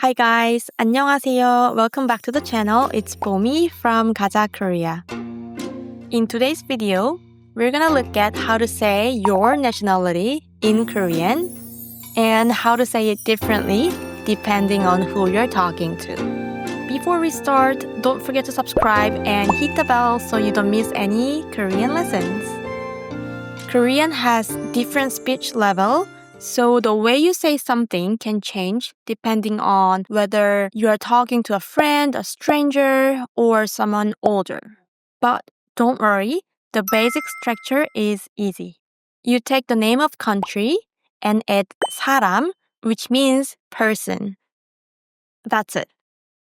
Hi guys, 안녕하세요. Welcome back to the channel. It's Bomi from KajaKorea. In today's video, we're gonna look at how to say your nationality in Korean and how to say it differently depending on who you're talking to. Before we start, don't forget to subscribe and hit the bell so you don't miss any Korean lessons. Korean has different speech level, so the way you say something can change depending on whether you are talking to a friend, a stranger, or someone older. But don't worry, the basic structure is easy. You take the name of country and add 사람, which means person. That's it.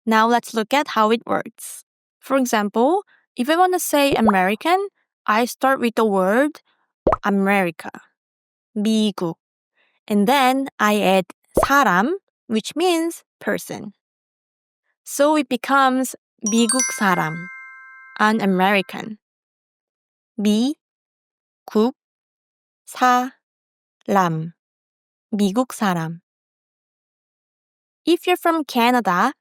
Now let's look at how it works. For example, if I want to say American, I start with the word America, 미국. And then I add 사람, which means person. So it becomes 미국 사람, an American. 미국 사람, 미국 사람. If you're from Canada,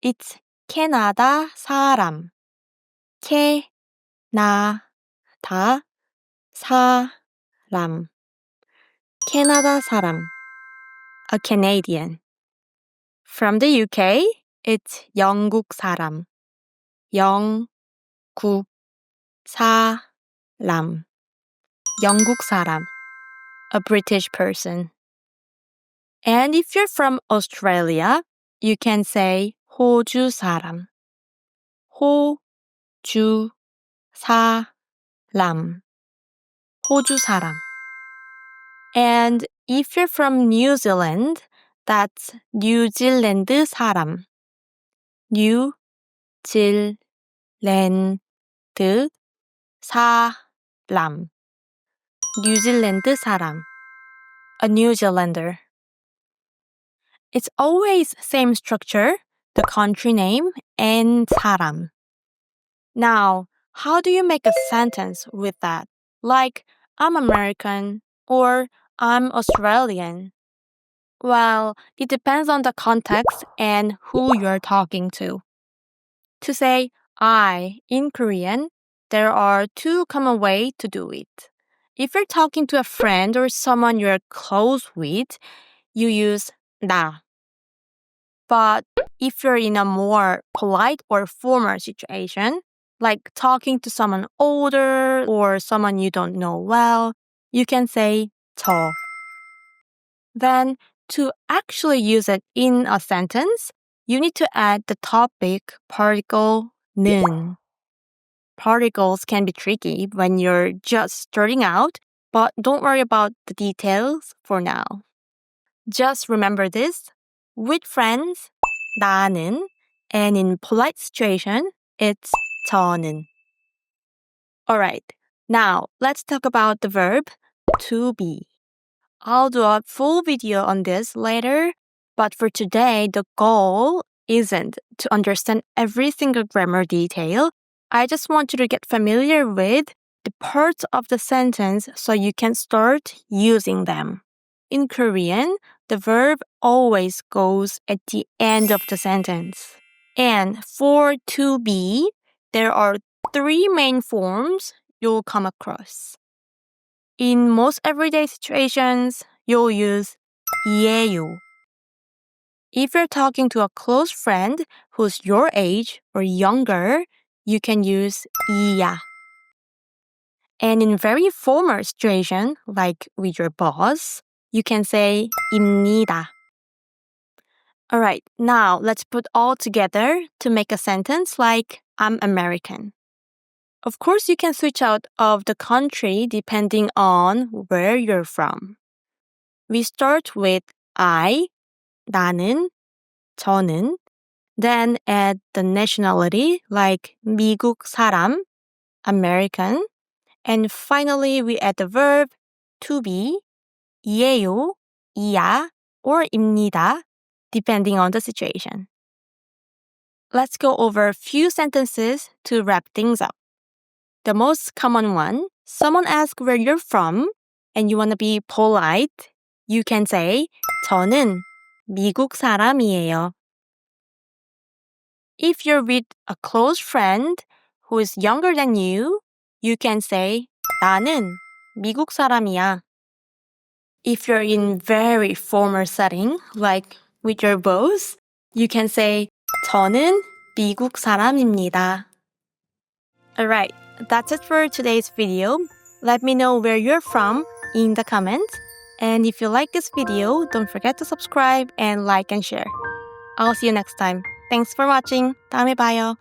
it's 캐나다 사람. 캐나다 사람. 캐나다 사람. A Canadian. From the UK, it's 영국 사람. 영국 사람. 영국 사람. A British person. And if you're from Australia, you can say 호주 사람. 호주 사람. 호주 사람. And if you're from New Zealand, that's 뉴질랜드 사람. 뉴질랜드 사람. 뉴질랜드 사람. A New Zealander. It's always same structure, the country name, and 사람. Now, how do you make a sentence with that? Like, I'm American or I'm Australian. Well, it depends on the context and who you're talking to. To say I in Korean, there are two common ways to do it. If you're talking to a friend or someone you're close with, you use 나. But if you're in a more polite or formal situation, like talking to someone older or someone you don't know well, you can say 저. Then, to actually use it in a sentence, you need to add the topic particle 는. Particles can be tricky when you're just starting out, but don't worry about the details for now. Just remember this. With friends, 나는, and in polite situation, it's 저는. Alright, now let's talk about the verb to be. I'll do a full video on this later, but for today, the goal isn't to understand every single grammar detail. I just want you to get familiar with the parts of the sentence so you can start using them. In Korean, the verb always goes at the end of the sentence. And for to be, there are three main forms you'll come across. In most everyday situations, you'll use 이에요. If you're talking to a close friend who's your age or younger, you can use 이야. And in very formal situation, like with your boss, you can say 입니다. Alright, now let's put all together to make a sentence like I'm American. Of course, you can switch out of the country depending on where you're from. We start with I, 나는, 저는, then add the nationality like 미국 사람, American, and finally we add the verb to be, 이에요, 이야, or 입니다, depending on the situation. Let's go over a few sentences to wrap things up. The most common one, someone asks where you're from and you want to be polite, you can say 저는 미국 사람이에요. If you're with a close friend who is younger than you can say 나는 미국 사람이야. If you're in very formal setting, like with your boss, you can say 저는 미국 사람입니다. Alright, that's it for today's video. Let me know where you're from in the comments. And if you like this video, don't forget to subscribe and like and share. I'll see you next time. Thanks for watching. 다음에 봐요.